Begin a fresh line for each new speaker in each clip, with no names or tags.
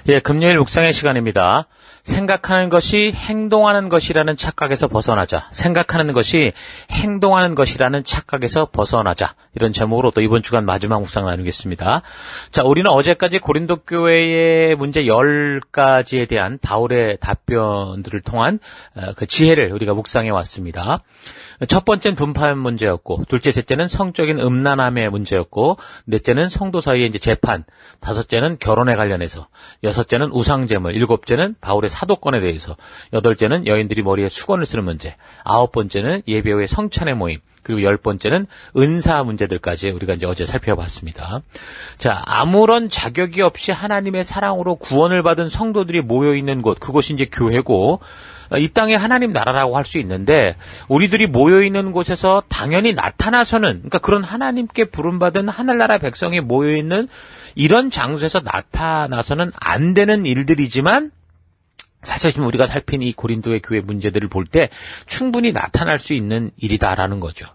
예, 금요일 묵상의 시간입니다. 생각하는 것이 행동하는 것이라는 착각에서 벗어나자. 생각하는 것이 행동하는 것이라는 착각에서 벗어나자. 이런 제목으로 또 이번 주간 마지막 묵상 나누겠습니다. 자, 우리는 어제까지 고린도 교회의 문제 10가지에 대한 바울의 답변들을 통한 그 지혜를 우리가 묵상해 왔습니다. 첫 번째는 분파 문제였고, 둘째, 셋째는 성적인 음란함의 문제였고, 넷째는 성도 사이의 이제 재판, 다섯째는 결혼에 관련해서, 여섯째는 우상제물, 일곱째는 바울의 사도권에 대해서, 여덟째는 여인들이 머리에 수건을 쓰는 문제, 아홉 번째는 예배 후의 성찬의 모임, 그리고 열 번째는 은사 문제들까지 우리가 이제 어제 살펴봤습니다. 자, 아무런 자격이 없이 하나님의 사랑으로 구원을 받은 성도들이 모여 있는 곳, 그것이 이제 교회고, 이 땅에 하나님 나라라고 할 수 있는데, 우리들이 모여 있는 곳에서 당연히 나타나서는, 그러니까 그런 하나님께 부름받은 하늘나라 백성이 모여 있는 이런 장소에서 나타나서는 안 되는 일들이지만, 사실 지금 우리가 살핀 이 고린도의 교회 문제들을 볼 때 충분히 나타날 수 있는 일이다라는 거죠.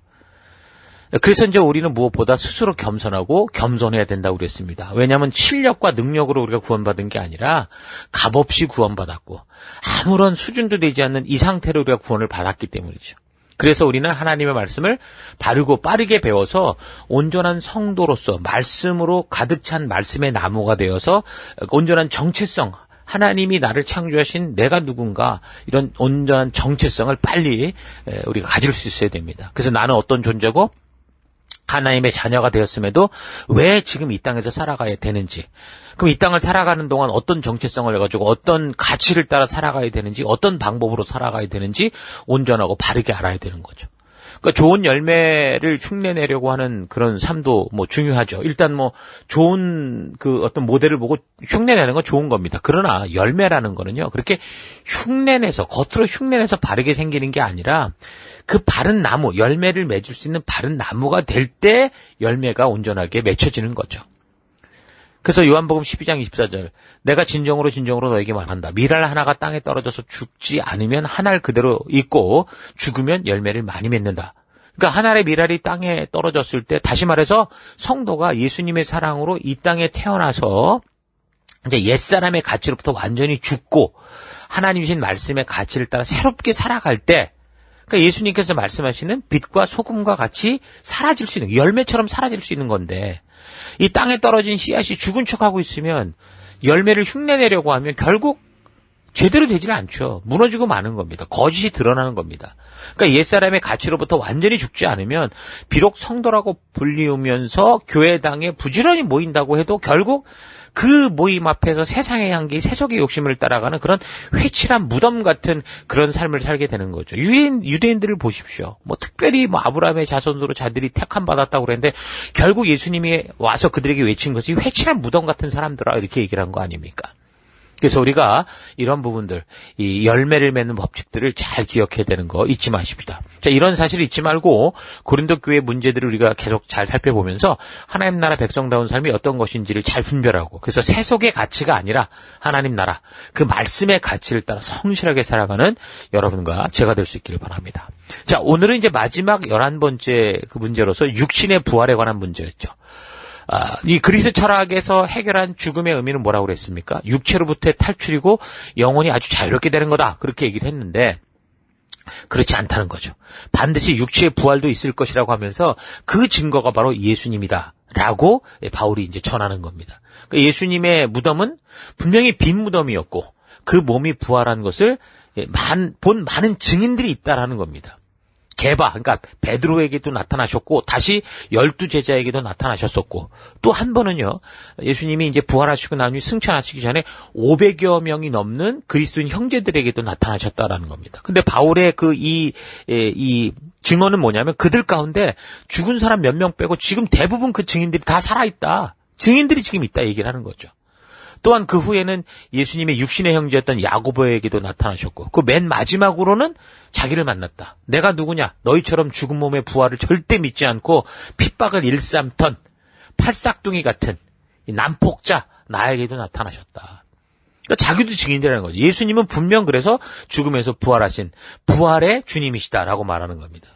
그래서 이제 우리는 무엇보다 스스로 겸손하고 겸손해야 된다고 그랬습니다. 왜냐하면 실력과 능력으로 우리가 구원받은 게 아니라 값없이 구원받았고 아무런 수준도 되지 않는 이 상태로 우리가 구원을 받았기 때문이죠. 그래서 우리는 하나님의 말씀을 바르고 빠르게 배워서 온전한 성도로서 말씀으로 가득 찬 말씀의 나무가 되어서 온전한 정체성, 하나님이 나를 창조하신 내가 누군가, 이런 온전한 정체성을 빨리 우리가 가질 수 있어야 됩니다. 그래서 나는 어떤 존재고 하나님의 자녀가 되었음에도 왜 지금 이 땅에서 살아가야 되는지, 그럼 이 땅을 살아가는 동안 어떤 정체성을 해가지고 어떤 가치를 따라 살아가야 되는지, 어떤 방법으로 살아가야 되는지 온전하고 바르게 알아야 되는 거죠. 그러니까 좋은 열매를 흉내내려고 하는 그런 삶도 뭐 중요하죠. 일단 뭐 좋은 그 어떤 모델을 보고 흉내내는 건 좋은 겁니다. 그러나 열매라는 거는요, 그렇게 흉내내서, 겉으로 흉내내서 바르게 생기는 게 아니라 그 바른 나무, 열매를 맺을 수 있는 바른 나무가 될 때 열매가 온전하게 맺혀지는 거죠. 그래서 요한복음 12장 24절, 내가 진정으로 너에게 말한다. 밀알 하나가 땅에 떨어져서 죽지 않으면 한 알 그대로 있고 죽으면 열매를 많이 맺는다. 그러니까 한 알의 밀알이 땅에 떨어졌을 때, 다시 말해서 성도가 예수님의 사랑으로 이 땅에 태어나서 이제 옛사람의 가치로부터 완전히 죽고 하나님이신 말씀의 가치를 따라 새롭게 살아갈 때, 그러니까 예수님께서 말씀하시는 빛과 소금과 같이 사라질 수 있는, 열매처럼 사라질 수 있는 건데, 이 땅에 떨어진 씨앗이 죽은 척하고 있으면 열매를 흉내내려고 하면 결국 제대로 되지는 않죠. 무너지고 마는 겁니다. 거짓이 드러나는 겁니다. 그러니까 옛사람의 가치로부터 완전히 죽지 않으면 비록 성도라고 불리우면서 교회당에 부지런히 모인다고 해도 결국 그 모임 앞에서 세상의 향기, 세속의 욕심을 따라가는 그런 회칠한 무덤 같은 그런 삶을 살게 되는 거죠. 유대인들을 보십시오. 뭐 특별히 뭐 아브라함의 자손으로 자들이 택함 받았다고 그랬는데 결국 예수님이 와서 그들에게 외친 것이 회칠한 무덤 같은 사람들아, 이렇게 얘기를 한 거 아닙니까? 그래서 우리가 이런 부분들, 이 열매를 맺는 법칙들을 잘 기억해야 되는 거 잊지 마십시다. 자, 이런 사실을 잊지 말고 고린도 교회 문제들을 우리가 계속 잘 살펴보면서 하나님 나라 백성다운 삶이 어떤 것인지를 잘 분별하고, 그래서 세속의 가치가 아니라 하나님 나라, 그 말씀의 가치를 따라 성실하게 살아가는 여러분과 제가 될 수 있기를 바랍니다. 자, 오늘은 이제 마지막 11번째 그 문제로서 육신의 부활에 관한 문제였죠. 이 그리스 철학에서 해결한 죽음의 의미는 뭐라고 그랬습니까? 육체로부터의 탈출이고 영혼이 아주 자유롭게 되는 거다, 그렇게 얘기를 했는데 그렇지 않다는 거죠. 반드시 육체의 부활도 있을 것이라고 하면서 그 증거가 바로 예수님이다 라고 바울이 이제 전하는 겁니다. 그러니까 예수님의 무덤은 분명히 빈 무덤이었고 그 몸이 부활한 것을 본 많은 증인들이 있다라는 겁니다. 게바, 그러니까 베드로에게도 나타나셨고 다시 12제자에게도 나타나셨었고, 또 한 번은요, 예수님이 이제 부활하시고 난 후에 승천하시기 전에 500여 명이 넘는 그리스도인 형제들에게도 나타나셨다라는 겁니다. 근데 바울의 이 증언은 뭐냐면 그들 가운데 죽은 사람 몇 명 빼고 지금 대부분 그 증인들이 다 살아있다, 증인들이 지금 있다 얘기를 하는 거죠. 또한 그 후에는 예수님의 육신의 형제였던 야고보에게도 나타나셨고, 그 맨 마지막으로는 자기를 만났다. 내가 누구냐? 너희처럼 죽은 몸의 부활을 절대 믿지 않고 핍박을 일삼던 팔싹둥이 같은 이 난폭자 나에게도 나타나셨다. 그러니까 자기도 증인이라는 거죠. 예수님은 분명 그래서 죽음에서 부활하신 부활의 주님이시다라고 말하는 겁니다.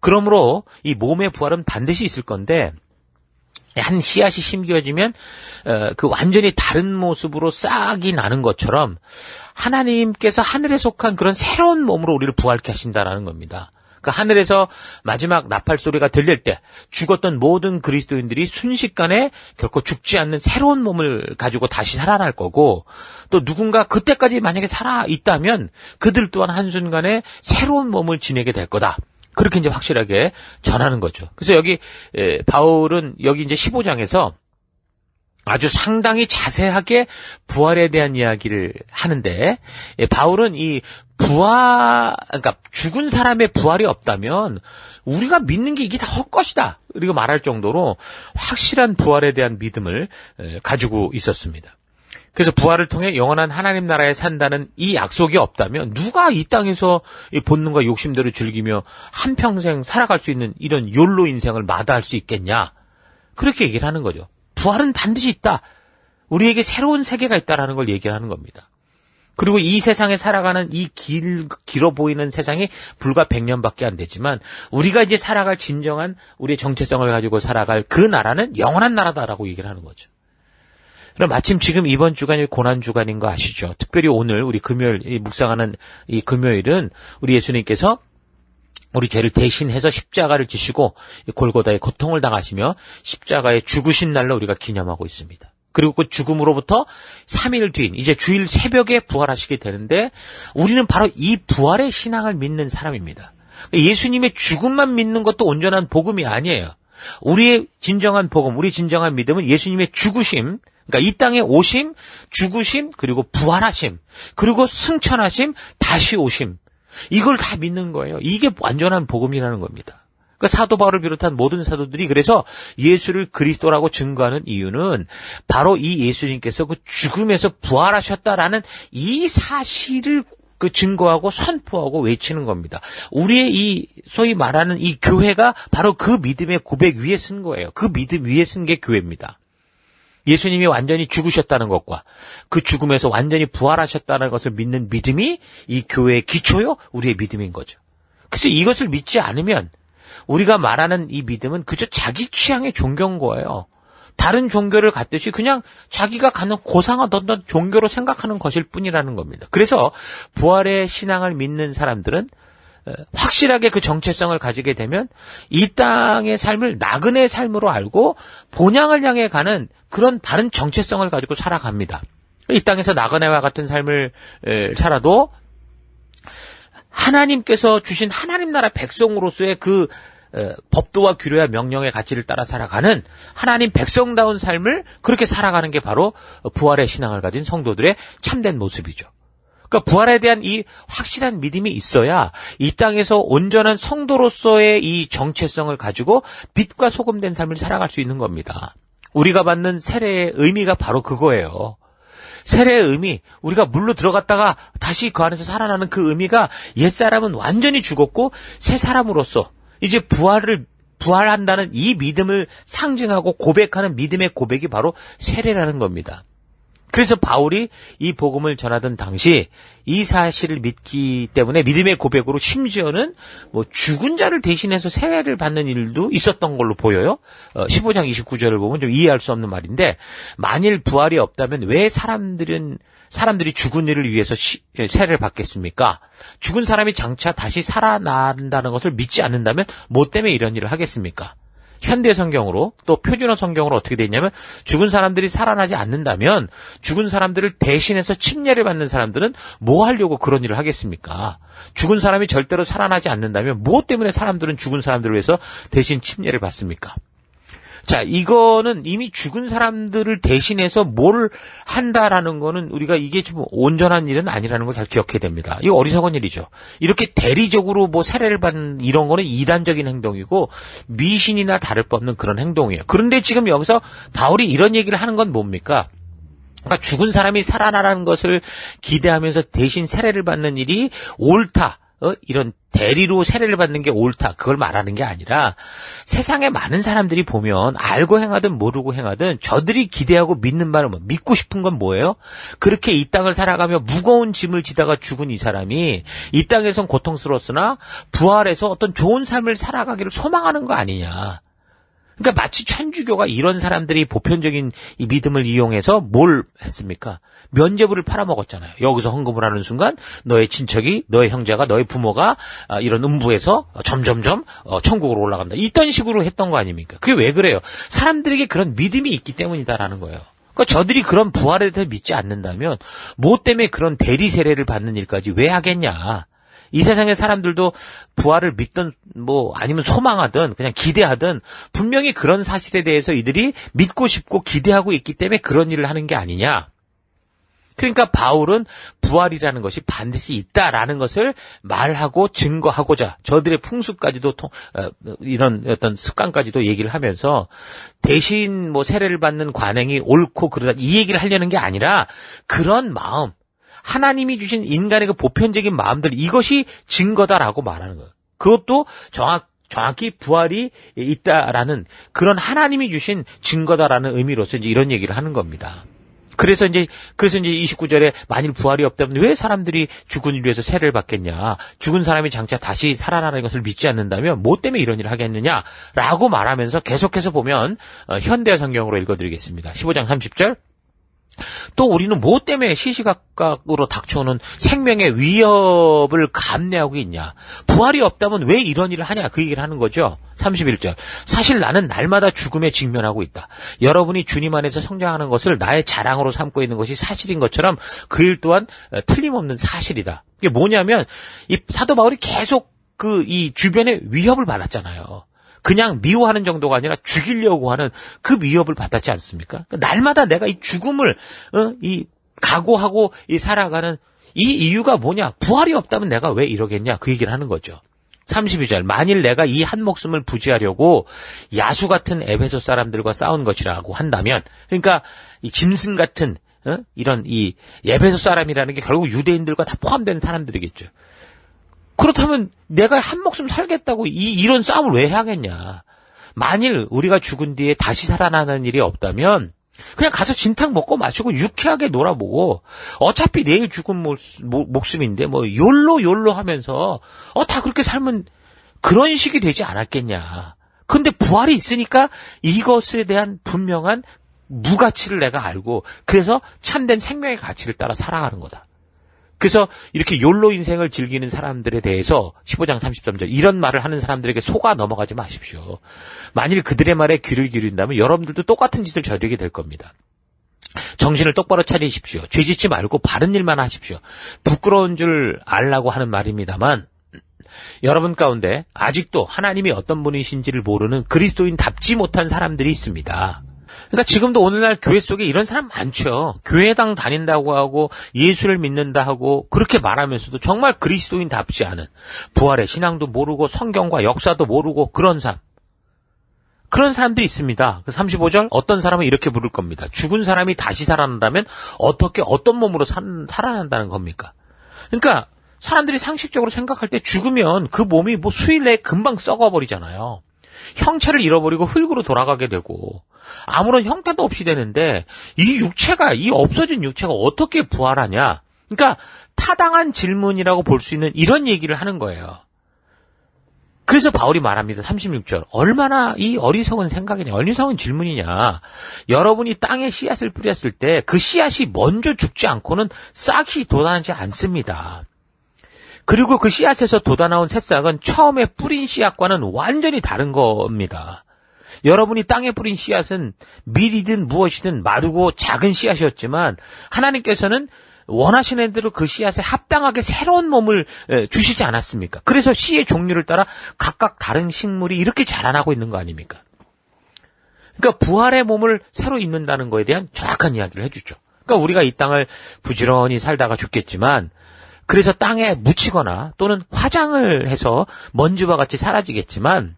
그러므로 이 몸의 부활은 반드시 있을 건데, 한 씨앗이 심겨지면 그 완전히 다른 모습으로 싹이 나는 것처럼 하나님께서 하늘에 속한 그런 새로운 몸으로 우리를 부활케 하신다라는 겁니다. 그 하늘에서 마지막 나팔 소리가 들릴 때 죽었던 모든 그리스도인들이 순식간에 결코 죽지 않는 새로운 몸을 가지고 다시 살아날 거고, 또 누군가 그때까지 만약에 살아 있다면 그들 또한 한순간에 새로운 몸을 지내게 될 거다. 그렇게 이제 확실하게 전하는 거죠. 그래서 여기 바울은 여기 이제 15장에서 아주 상당히 자세하게 부활에 대한 이야기를 하는데, 바울은 이 그러니까 죽은 사람의 부활이 없다면 우리가 믿는 게 이게 다 헛것이다, 이렇게 말할 정도로 확실한 부활에 대한 믿음을 가지고 있었습니다. 그래서 부활을 통해 영원한 하나님 나라에 산다는 이 약속이 없다면 누가 이 땅에서 이 본능과 욕심대로 즐기며 한평생 살아갈 수 있는 이런 욜로 인생을 마다할 수 있겠냐, 그렇게 얘기를 하는 거죠. 부활은 반드시 있다. 우리에게 새로운 세계가 있다라는 걸 얘기를 하는 겁니다. 그리고 이 세상에 살아가는 이 길어 보이는 세상이 불과 100년밖에 안 되지만 우리가 이제 살아갈 진정한 우리의 정체성을 가지고 살아갈 그 나라는 영원한 나라다라고 얘기를 하는 거죠. 그럼 마침 지금 이번 주간이 고난 주간인 거 아시죠? 특별히 오늘 우리 금요일 묵상하는 이 금요일은 우리 예수님께서 우리 죄를 대신해서 십자가를 지시고 골고다의 고통을 당하시며 십자가에 죽으신 날로 우리가 기념하고 있습니다. 그리고 그 죽음으로부터 3일 뒤인 이제 주일 새벽에 부활하시게 되는데, 우리는 바로 이 부활의 신앙을 믿는 사람입니다. 예수님의 죽음만 믿는 것도 온전한 복음이 아니에요. 우리의 진정한 복음, 우리 진정한 믿음은 예수님의 죽으심, 그러니까 이 땅에 오심, 죽으심, 그리고 부활하심, 그리고 승천하심, 다시 오심, 이걸 다 믿는 거예요. 이게 완전한 복음이라는 겁니다. 그러니까 사도 바울을 비롯한 모든 사도들이 그래서 예수를 그리스도라고 증거하는 이유는 바로 이 예수님께서 그 죽음에서 부활하셨다라는 이 사실을 그 증거하고 선포하고 외치는 겁니다. 우리의 이 소위 말하는 이 교회가 바로 그 믿음의 고백 위에 쓴 거예요. 그 믿음 위에 쓴 게 교회입니다. 예수님이 완전히 죽으셨다는 것과 그 죽음에서 완전히 부활하셨다는 것을 믿는 믿음이 이 교회의 기초요, 우리의 믿음인 거죠. 그래서 이것을 믿지 않으면 우리가 말하는 이 믿음은 그저 자기 취향의 종교인 거예요. 다른 종교를 갖듯이 그냥 자기가 가는 고상하던 종교로 생각하는 것일 뿐이라는 겁니다. 그래서 부활의 신앙을 믿는 사람들은 확실하게 그 정체성을 가지게 되면 이 땅의 삶을 나그네의 삶으로 알고 본향을 향해 가는 그런 바른 정체성을 가지고 살아갑니다. 이 땅에서 나그네와 같은 삶을 살아도 하나님께서 주신 하나님 나라 백성으로서의 그 법도와 규례와 명령의 가치를 따라 살아가는 하나님 백성다운 삶을 그렇게 살아가는 게 바로 부활의 신앙을 가진 성도들의 참된 모습이죠. 그러니까 부활에 대한 이 확실한 믿음이 있어야 이 땅에서 온전한 성도로서의 이 정체성을 가지고 빛과 소금된 삶을 살아갈 수 있는 겁니다. 우리가 받는 세례의 의미가 바로 그거예요. 세례의 의미, 우리가 물로 들어갔다가 다시 그 안에서 살아나는 그 의미가 옛사람은 완전히 죽었고 새 사람으로서 이제 부활한다는 이 믿음을 상징하고 고백하는 믿음의 고백이 바로 세례라는 겁니다. 그래서 바울이 이 복음을 전하던 당시 이 사실을 믿기 때문에 믿음의 고백으로 심지어는 죽은 자를 대신해서 세례를 받는 일도 있었던 걸로 보여요. 15장 29절을 보면 좀 이해할 수 없는 말인데, 만일 부활이 없다면 왜 사람들이 죽은 일을 위해서 세례를 받겠습니까? 죽은 사람이 장차 다시 살아난다는 것을 믿지 않는다면 뭐 때문에 이런 일을 하겠습니까? 현대 성경으로 또 표준어 성경으로 어떻게 돼 있냐면, 죽은 사람들이 살아나지 않는다면 죽은 사람들을 대신해서 침례를 받는 사람들은 뭐 하려고 그런 일을 하겠습니까? 죽은 사람이 절대로 살아나지 않는다면 무엇 때문에 사람들은 죽은 사람들을 위해서 대신 침례를 받습니까? 자, 이거는 이미 죽은 사람들을 대신해서 뭘 한다라는 거는 우리가 이게 좀 온전한 일은 아니라는 걸 잘 기억해야 됩니다. 이거 어리석은 일이죠. 이렇게 대리적으로 세례를 받는 이런 거는 이단적인 행동이고 미신이나 다를 바 없는 그런 행동이에요. 그런데 지금 여기서 바울이 이런 얘기를 하는 건 뭡니까? 그러니까 죽은 사람이 살아나라는 것을 기대하면서 대신 세례를 받는 일이 옳다. 이런 대리로 세례를 받는 게 옳다, 그걸 말하는 게 아니라 세상에 많은 사람들이 보면 알고 행하든 모르고 행하든 저들이 기대하고 믿는 바는 믿고 싶은 건 뭐예요? 그렇게 이 땅을 살아가며 무거운 짐을 지다가 죽은 이 사람이 이 땅에선 고통스러웠으나 부활해서 어떤 좋은 삶을 살아가기를 소망하는 거 아니냐. 그러니까 마치 천주교가 이런 사람들이 보편적인 이 믿음을 이용해서 뭘 했습니까? 면죄부를 팔아먹었잖아요. 여기서 헌금을 하는 순간 너의 친척이, 너의 형제가, 너의 부모가 이런 음부에서 점점점 천국으로 올라간다. 이런 식으로 했던 거 아닙니까? 그게 왜 그래요? 사람들에게 그런 믿음이 있기 때문이다라는 거예요. 그러니까 저들이 그런 부활에 대해서 믿지 않는다면 뭐 때문에 그런 대리 세례를 받는 일까지 왜 하겠냐? 이 세상의 사람들도 부활을 믿든 뭐 아니면 소망하든 그냥 기대하든 분명히 그런 사실에 대해서 이들이 믿고 싶고 기대하고 있기 때문에 그런 일을 하는 게 아니냐. 그러니까 바울은 부활이라는 것이 반드시 있다라는 것을 말하고 증거하고자 저들의 풍습까지도 이런 어떤 습관까지도 얘기를 하면서 대신 뭐 세례를 받는 관행이 옳고 그러다 이 얘기를 하려는 게 아니라 그런 마음, 하나님이 주신 인간의 그 보편적인 마음들 이것이 증거다라고 말하는 거예요. 그것도 정확히 부활이 있다라는 그런 하나님이 주신 증거다라는 의미로서 이제 이런 얘기를 하는 겁니다. 그래서 이제 29절에 만일 부활이 없다면 왜 사람들이 죽은 이를 위해서 세례를 받겠냐? 죽은 사람이 장차 다시 살아나는 것을 믿지 않는다면 뭐 때문에 이런 일을 하겠느냐라고 말하면서 계속해서 보면 현대 성경으로 읽어드리겠습니다. 15장 30절. 또 우리는 뭐 때문에 시시각각으로 닥쳐오는 생명의 위협을 감내하고 있냐. 부활이 없다면 왜 이런 일을 하냐. 그 얘기를 하는 거죠. 31절. 사실 나는 날마다 죽음에 직면하고 있다. 여러분이 주님 안에서 성장하는 것을 나의 자랑으로 삼고 있는 것이 사실인 것처럼 그 일 또한 틀림없는 사실이다. 이게 뭐냐면 이 사도 바울이 계속 이 주변에 위협을 받았잖아요. 그냥 미워하는 정도가 아니라 죽이려고 하는 그 위협을 받았지 않습니까? 날마다 내가 이 죽음을 각오하고 살아가는 이 이유가 뭐냐? 부활이 없다면 내가 왜 이러겠냐? 그 얘기를 하는 거죠. 32절. 만일 내가 이 한 목숨을 부지하려고 야수 같은 에베소 사람들과 싸운 것이라고 한다면, 그러니까 이 짐승 같은 이런 이 에베소 사람이라는 게 결국 유대인들과 다 포함된 사람들이겠죠. 그렇다면 내가 한 목숨 살겠다고 이런 싸움을 왜 하겠냐. 만일 우리가 죽은 뒤에 다시 살아나는 일이 없다면 그냥 가서 진탕 먹고 마시고 유쾌하게 놀아보고 어차피 내일 죽은 목숨인데 뭐 욜로 하면서 다 그렇게 살면 그런 식이 되지 않았겠냐. 근데 부활이 있으니까 이것에 대한 분명한 무가치를 내가 알고 그래서 참된 생명의 가치를 따라 살아가는 거다. 그래서 이렇게 욜로 인생을 즐기는 사람들에 대해서 15장 33절 이런 말을 하는 사람들에게 속아 넘어가지 마십시오. 만일 그들의 말에 귀를 기울인다면 여러분들도 똑같은 짓을 저지르게 될 겁니다. 정신을 똑바로 차리십시오. 죄짓지 말고 바른 일만 하십시오. 부끄러운 줄 알라고 하는 말입니다만 여러분 가운데 아직도 하나님이 어떤 분이신지를 모르는 그리스도인답지 못한 사람들이 있습니다. 그러니까 지금도 오늘날 교회 속에 이런 사람 많죠. 교회당 다닌다고 하고 예수를 믿는다 하고 그렇게 말하면서도 정말 그리스도인답지 않은 부활의 신앙도 모르고 성경과 역사도 모르고 그런 사람들이 있습니다. 35절 어떤 사람은 이렇게 부를 겁니다. 죽은 사람이 다시 살아난다면 어떻게 어떤 몸으로 살아난다는 겁니까? 그러니까 사람들이 상식적으로 생각할 때 죽으면 그 몸이 뭐 수일 내에 금방 썩어버리잖아요. 형체를 잃어버리고 흙으로 돌아가게 되고 아무런 형태도 없이 되는데 이 없어진 육체가 어떻게 부활하냐. 그러니까 타당한 질문이라고 볼 수 있는 이런 얘기를 하는 거예요. 그래서 바울이 말합니다. 36절. 얼마나 이 어리석은 생각이냐. 어리석은 질문이냐. 여러분이 땅에 씨앗을 뿌렸을 때 그 씨앗이 먼저 죽지 않고는 싹이 돋아나지 않습니다. 그리고 그 씨앗에서 돋아나온 새싹은 처음에 뿌린 씨앗과는 완전히 다른 겁니다. 여러분이 땅에 뿌린 씨앗은 밀이든 무엇이든 마르고 작은 씨앗이었지만 하나님께서는 원하시는 대로 그 씨앗에 합당하게 새로운 몸을 주시지 않았습니까? 그래서 씨의 종류를 따라 각각 다른 식물이 이렇게 자라나고 있는 거 아닙니까? 그러니까 부활의 몸을 새로 입는다는 거에 대한 정확한 이야기를 해주죠. 그러니까 우리가 이 땅을 부지런히 살다가 죽겠지만 그래서 땅에 묻히거나 또는 화장을 해서 먼지와 같이 사라지겠지만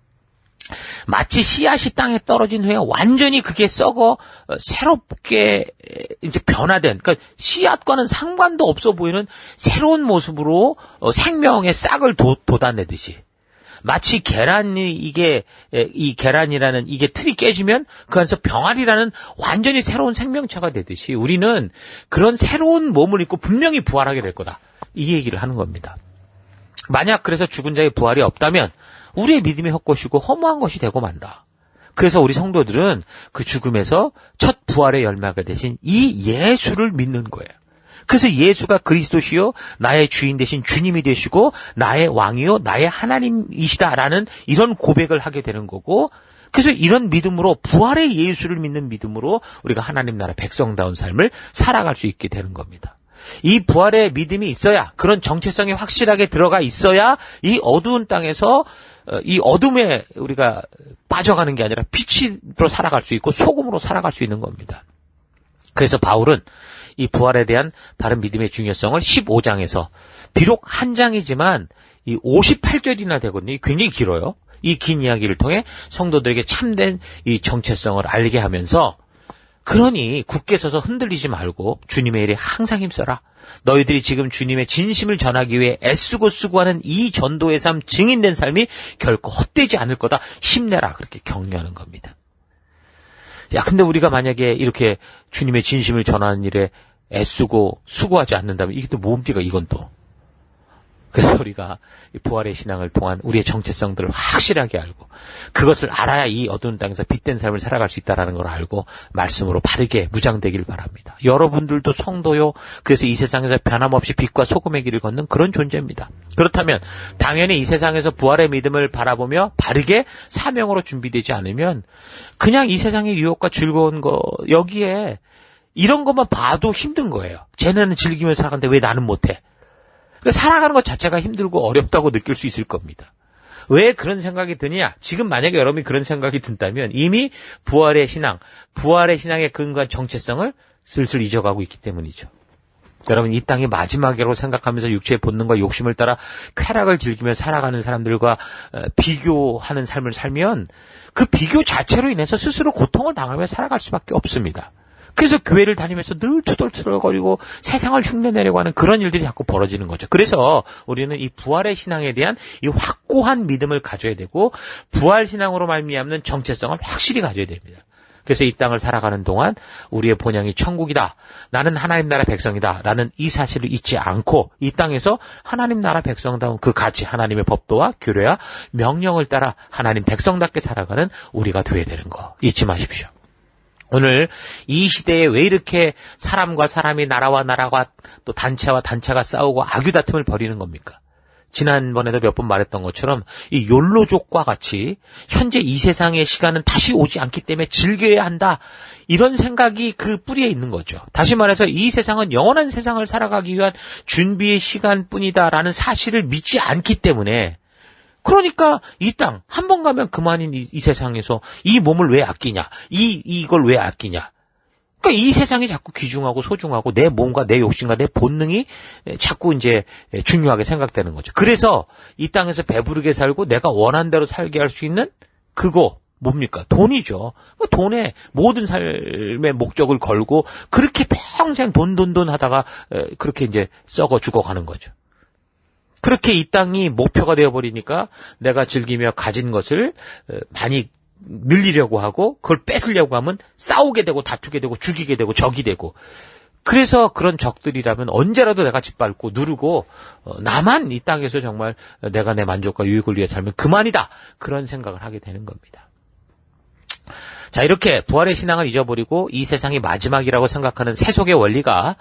마치 씨앗이 땅에 떨어진 후에 완전히 그게 썩어 새롭게 이제 변화된, 그러니까 씨앗과는 상관도 없어 보이는 새로운 모습으로 생명의 싹을 돋아내듯이 마치 이 계란이라는 이게 틀이 깨지면 그 안에서 병아리라는 완전히 새로운 생명체가 되듯이 우리는 그런 새로운 몸을 입고 분명히 부활하게 될 거다. 이 얘기를 하는 겁니다. 만약 그래서 죽은 자의 부활이 없다면 우리의 믿음이 헛것이고 허무한 것이 되고 만다. 그래서 우리 성도들은 그 죽음에서 첫 부활의 열매가 되신 이 예수를 믿는 거예요. 그래서 예수가 그리스도시요 나의 주인 되신 주님이 되시고 나의 왕이요 나의 하나님이시다라는 이런 고백을 하게 되는 거고, 그래서 이런 믿음으로, 부활의 예수를 믿는 믿음으로 우리가 하나님 나라 백성다운 삶을 살아갈 수 있게 되는 겁니다. 이 부활의 믿음이 있어야, 그런 정체성이 확실하게 들어가 있어야 이 어두운 땅에서 이 어둠에 우리가 빠져가는 게 아니라 빛으로 살아갈 수 있고 소금으로 살아갈 수 있는 겁니다. 그래서 바울은 이 부활에 대한 바른 믿음의 중요성을 15장에서 비록 한 장이지만 이 58절이나 되거든요. 굉장히 길어요. 이 긴 이야기를 통해 성도들에게 참된 이 정체성을 알게 하면서, 그러니 굳게 서서 흔들리지 말고 주님의 일에 항상 힘써라. 너희들이 지금 주님의 진심을 전하기 위해 애쓰고 수고하는 이 전도의 삶, 증인된 삶이 결코 헛되지 않을 거다. 힘내라. 그렇게 격려하는 겁니다. 야, 근데 우리가 만약에 이렇게 주님의 진심을 전하는 일에 애쓰고 수고하지 않는다면 이게 또 뭡니까, 이건 또. 그래서 우리가 부활의 신앙을 통한 우리의 정체성들을 확실하게 알고, 그것을 알아야 이 어두운 땅에서 빛된 삶을 살아갈 수 있다는 걸 알고 말씀으로 바르게 무장되길 바랍니다. 여러분들도 성도요, 그래서 이 세상에서 변함없이 빛과 소금의 길을 걷는 그런 존재입니다. 그렇다면 당연히 이 세상에서 부활의 믿음을 바라보며 바르게 사명으로 준비되지 않으면 그냥 이 세상의 유혹과 즐거운 거, 여기에 이런 것만 봐도 힘든 거예요. 쟤네는 즐기면서 살아가는데 왜 나는 못해? 살아가는 것 자체가 힘들고 어렵다고 느낄 수 있을 겁니다. 왜 그런 생각이 드냐? 지금 만약에 여러분이 그런 생각이 든다면 이미 부활의 신앙의 근거한 정체성을 슬슬 잊어가고 있기 때문이죠. 여러분, 이 땅이 마지막이라고 생각하면서 육체의 본능과 욕심을 따라 쾌락을 즐기며 살아가는 사람들과 비교하는 삶을 살면 그 비교 자체로 인해서 스스로 고통을 당하며 살아갈 수밖에 없습니다. 그래서 교회를 다니면서 늘 투덜투덜거리고 세상을 흉내내려고 하는 그런 일들이 자꾸 벌어지는 거죠. 그래서 우리는 이 부활의 신앙에 대한 이 확고한 믿음을 가져야 되고, 부활 신앙으로 말미암는 정체성을 확실히 가져야 됩니다. 그래서 이 땅을 살아가는 동안 우리의 본향이 천국이다, 나는 하나님 나라 백성이다 라는 이 사실을 잊지 않고 이 땅에서 하나님 나라 백성다운 그 가치, 하나님의 법도와 규례와 명령을 따라 하나님 백성답게 살아가는 우리가 되어야 되는 거 잊지 마십시오. 오늘 이 시대에 왜 이렇게 사람과 사람이, 나라와 나라가, 또 단체와 단체가 싸우고 악유다툼을 벌이는 겁니까? 지난번에도 몇 번 말했던 것처럼 이 욜로족과 같이 현재 이 세상의 시간은 다시 오지 않기 때문에 즐겨야 한다, 이런 생각이 그 뿌리에 있는 거죠. 다시 말해서 이 세상은 영원한 세상을 살아가기 위한 준비의 시간뿐이다라는 사실을 믿지 않기 때문에, 그러니까 이 땅 한 번 가면 그만인 이 세상에서 이 몸을 왜 아끼냐, 이걸 왜 아끼냐. 그러니까 이 세상이 자꾸 귀중하고 소중하고 내 몸과 내 욕심과 내 본능이 자꾸 이제 중요하게 생각되는 거죠. 그래서 이 땅에서 배부르게 살고 내가 원하는 대로 살게 할 수 있는 그거 뭡니까? 돈이죠. 돈에 모든 삶의 목적을 걸고 그렇게 평생 돈 하다가 그렇게 이제 썩어 죽어가는 거죠. 그렇게 이 땅이 목표가 되어버리니까 내가 즐기며 가진 것을 많이 늘리려고 하고 그걸 뺏으려고 하면 싸우게 되고 다투게 되고 죽이게 되고 적이 되고, 그래서 그런 적들이라면 언제라도 내가 짓밟고 누르고 나만 이 땅에서 정말 내가 내 만족과 유익을 위해 살면 그만이다, 그런 생각을 하게 되는 겁니다. 자, 이렇게 부활의 신앙을 잊어버리고 이 세상이 마지막이라고 생각하는 세속의 원리가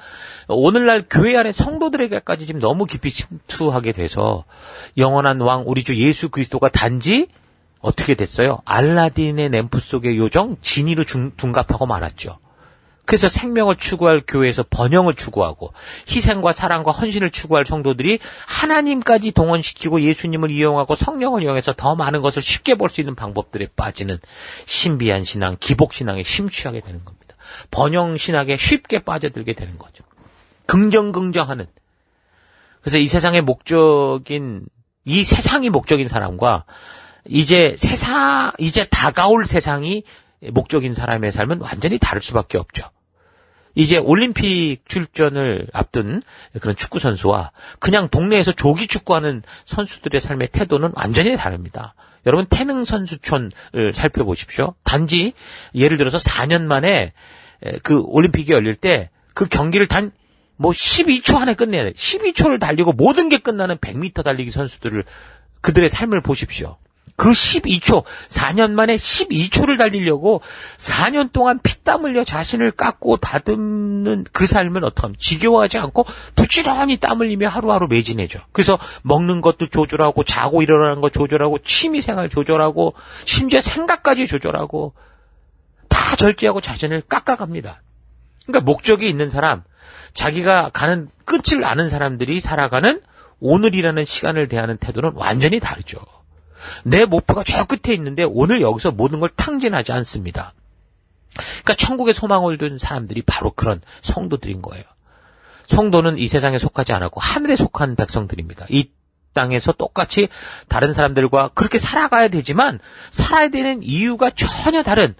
오늘날 교회 안에 성도들에게까지 지금 너무 깊이 침투하게 돼서 영원한 왕 우리 주 예수 그리스도가 단지 어떻게 됐어요? 알라딘의 램프 속의 요정 지니로 둔갑하고 말았죠. 그래서 생명을 추구할 교회에서 번영을 추구하고 희생과 사랑과 헌신을 추구할 성도들이 하나님까지 동원시키고 예수님을 이용하고 성령을 이용해서 더 많은 것을 쉽게 볼 수 있는 방법들에 빠지는 신비한 신앙, 기복신앙에 심취하게 되는 겁니다. 번영신학에 쉽게 빠져들게 되는 거죠. 긍정하는. 그래서 이 세상의 목적인, 이 세상이 목적인 사람과 이제 다가올 세상이 목적인 사람의 삶은 완전히 다를 수밖에 없죠. 이제 올림픽 출전을 앞둔 그런 축구 선수와 그냥 동네에서 조기 축구하는 선수들의 삶의 태도는 완전히 다릅니다. 여러분, 태능 선수촌을 살펴보십시오. 단지 예를 들어서 4년 만에 그 올림픽이 열릴 때 그 경기를 단 12초 안에 끝내야 돼. 12초를 달리고 모든 게 끝나는 100m 달리기 선수들을, 그들의 삶을 보십시오. 그 12초, 4년 만에 12초를 달리려고 4년 동안 피땀 흘려 자신을 깎고 다듬는 그 삶은 어떡하면 지겨워하지 않고 부지런히 땀 흘리며 하루하루 매진해져. 그래서 먹는 것도 조절하고 자고 일어나는 것 조절하고 취미생활 조절하고 심지어 생각까지 조절하고 다 절제하고 자신을 깎아갑니다. 그러니까 목적이 있는 사람, 자기가 가는 끝을 아는 사람들이 살아가는 오늘이라는 시간을 대하는 태도는 완전히 다르죠. 내 목표가 저 끝에 있는데 오늘 여기서 모든 걸 탕진하지 않습니다. 그러니까 천국에 소망을 둔 사람들이 바로 그런 성도들인 거예요. 성도는 이 세상에 속하지 않았고 하늘에 속한 백성들입니다. 이 땅에서 똑같이 다른 사람들과 그렇게 살아가야 되지만 살아야 되는 이유가 전혀 다른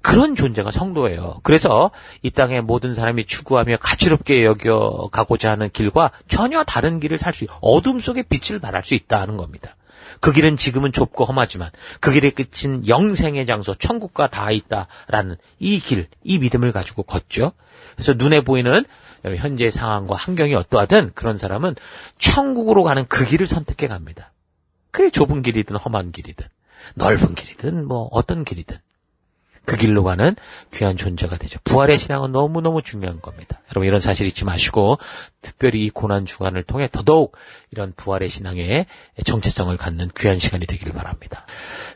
그런 존재가 성도예요. 그래서 이 땅의 모든 사람이 추구하며 가치롭게 여겨가고자 하는 길과 전혀 다른 길을 살 수 있고 어둠 속에 빛을 발할 수 있다는 겁니다. 그 길은 지금은 좁고 험하지만 그 길의 끝인 영생의 장소 천국과 닿아 있다라는 이 길, 이 믿음을 가지고 걷죠. 그래서 눈에 보이는 현재 상황과 환경이 어떠하든 그런 사람은 천국으로 가는 그 길을 선택해 갑니다. 그게 좁은 길이든 험한 길이든 넓은 길이든 뭐 어떤 길이든 그 길로 가는 귀한 존재가 되죠. 부활의 신앙은 너무너무 중요한 겁니다. 여러분 이런 사실 잊지 마시고 특별히 이 고난 주간을 통해 더더욱 이런 부활의 신앙의 정체성을 갖는 귀한 시간이 되기를 바랍니다.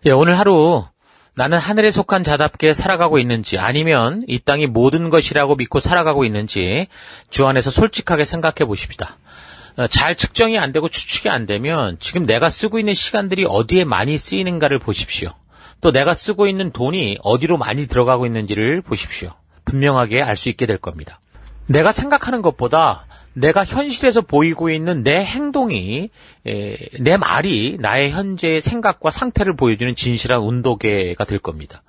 예, 오늘 하루 나는 하늘에 속한 자답게 살아가고 있는지 아니면 이 땅이 모든 것이라고 믿고 살아가고 있는지 주 안에서 솔직하게 생각해 보십시다. 잘 측정이 안 되고 추측이 안 되면 지금 내가 쓰고 있는 시간들이 어디에 많이 쓰이는가를 보십시오. 또 내가 쓰고 있는 돈이 어디로 많이 들어가고 있는지를 보십시오. 분명하게 알 수 있게 될 겁니다. 내가 생각하는 것보다 내가 현실에서 보이고 있는 내 행동이, 내 말이 나의 현재의 생각과 상태를 보여주는 진실한 온도계가 될 겁니다.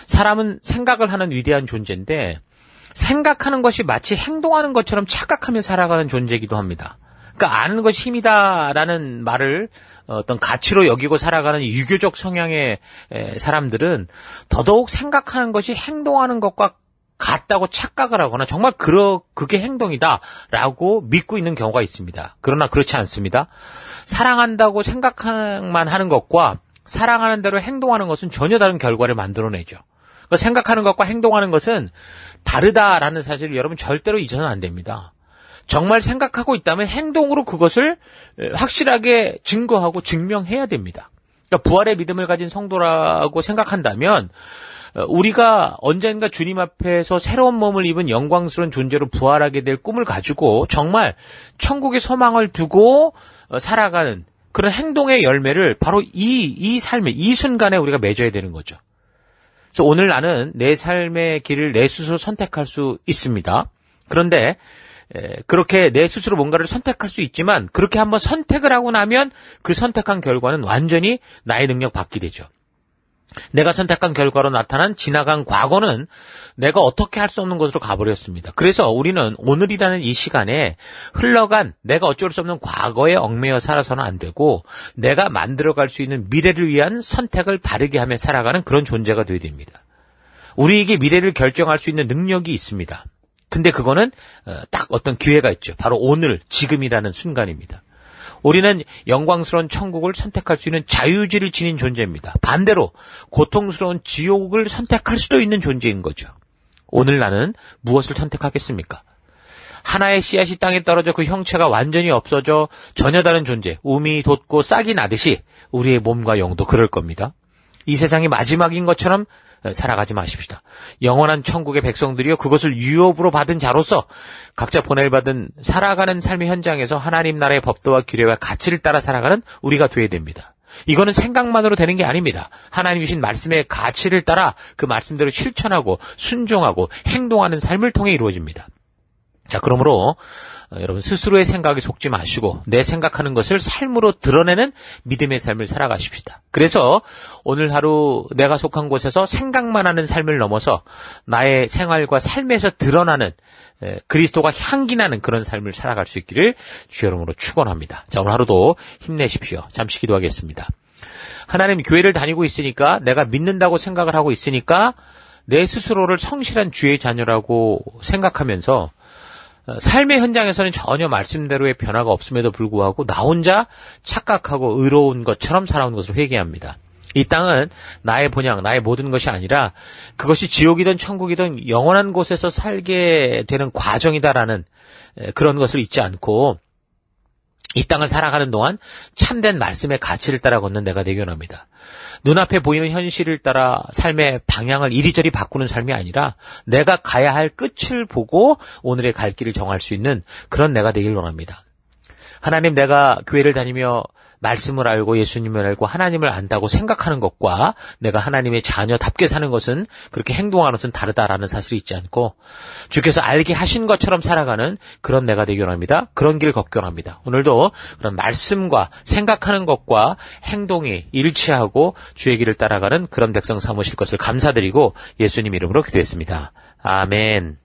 사람은 생각을 하는 위대한 존재인데 생각하는 것이 마치 행동하는 것처럼 착각하며 살아가는 존재이기도 합니다. 그러니까 아는 것이 힘이다라는 말을 어떤 가치로 여기고 살아가는 유교적 성향의 사람들은 더더욱 생각하는 것이 행동하는 것과 같다고 착각을 하거나 정말 그게 행동이다라고 믿고 있는 경우가 있습니다. 그러나 그렇지 않습니다. 사랑한다고 생각만 하는 것과 사랑하는 대로 행동하는 것은 전혀 다른 결과를 만들어내죠. 그러니까 생각하는 것과 행동하는 것은 다르다라는 사실을 여러분 절대로 잊어서는 안 됩니다. 정말 생각하고 있다면 행동으로 그것을 확실하게 증거하고 증명해야 됩니다. 그러니까 부활의 믿음을 가진 성도라고 생각한다면 우리가 언젠가 주님 앞에서 새로운 몸을 입은 영광스러운 존재로 부활하게 될 꿈을 가지고 정말 천국의 소망을 두고 살아가는 그런 행동의 열매를 바로 이 삶에 이 순간에 우리가 맺어야 되는 거죠. 그래서 오늘 나는 내 삶의 길을 내 스스로 선택할 수 있습니다. 그런데 그렇게 내 스스로 뭔가를 선택할 수 있지만 그렇게 한번 선택을 하고 나면 그 선택한 결과는 완전히 나의 능력 밖이 되죠. 내가 선택한 결과로 나타난 지나간 과거는 내가 어떻게 할 수 없는 것으로 가버렸습니다. 그래서 우리는 오늘이라는 이 시간에 흘러간 내가 어쩔 수 없는 과거에 얽매여 살아서는 안 되고 내가 만들어갈 수 있는 미래를 위한 선택을 바르게 하며 살아가는 그런 존재가 되어야 됩니다. 우리에게 미래를 결정할 수 있는 능력이 있습니다. 근데 그거는 딱 어떤 기회가 있죠. 바로 오늘, 지금이라는 순간입니다. 우리는 영광스러운 천국을 선택할 수 있는 자유의지를 지닌 존재입니다. 반대로 고통스러운 지옥을 선택할 수도 있는 존재인 거죠. 오늘 나는 무엇을 선택하겠습니까? 하나의 씨앗이 땅에 떨어져 그 형체가 완전히 없어져 전혀 다른 존재, 우미 돋고 싹이 나듯이 우리의 몸과 영도 그럴 겁니다. 이 세상이 마지막인 것처럼 살아가지 마십시다. 영원한 천국의 백성들이요 그것을 유업으로 받은 자로서 각자 보낼받은 살아가는 삶의 현장에서 하나님 나라의 법도와 규례와 가치를 따라 살아가는 우리가 되어야 됩니다. 이거는 생각만으로 되는 게 아닙니다. 하나님 주신 말씀의 가치를 따라 그 말씀대로 실천하고 순종하고 행동하는 삶을 통해 이루어집니다. 자, 그러므로 여러분 스스로의 생각에 속지 마시고 내 생각하는 것을 삶으로 드러내는 믿음의 삶을 살아가십시다. 그래서 오늘 하루 내가 속한 곳에서 생각만 하는 삶을 넘어서 나의 생활과 삶에서 드러나는 그리스도가 향기나는 그런 삶을 살아갈 수 있기를 주의 이름으로 축원합니다. 자, 오늘 하루도 힘내십시오. 잠시 기도하겠습니다. 하나님, 교회를 다니고 있으니까 내가 믿는다고 생각을 하고 있으니까 내 스스로를 성실한 주의 자녀라고 생각하면서 삶의 현장에서는 전혀 말씀대로의 변화가 없음에도 불구하고 나 혼자 착각하고 의로운 것처럼 살아온 것을 회개합니다. 이 땅은 나의 본향, 나의 모든 것이 아니라 그것이 지옥이든 천국이든 영원한 곳에서 살게 되는 과정이다라는 그런 것을 잊지 않고 이 땅을 살아가는 동안 참된 말씀의 가치를 따라 걷는 내가 되기 원합니다. 눈앞에 보이는 현실을 따라 삶의 방향을 이리저리 바꾸는 삶이 아니라 내가 가야 할 끝을 보고 오늘의 갈 길을 정할 수 있는 그런 내가 되길 원합니다. 하나님, 내가 교회를 다니며 말씀을 알고 예수님을 알고 하나님을 안다고 생각하는 것과 내가 하나님의 자녀답게 사는 것은 그렇게 행동하는 것은 다르다라는 사실이 있지 않고 주께서 알게 하신 것처럼 살아가는 그런 내가 되기 원합니다. 그런 길 걷기 원합니다. 오늘도 그런 말씀과 생각하는 것과 행동이 일치하고 주의 길을 따라가는 그런 백성 삼으실 것을 감사드리고 예수님 이름으로 기도했습니다. 아멘.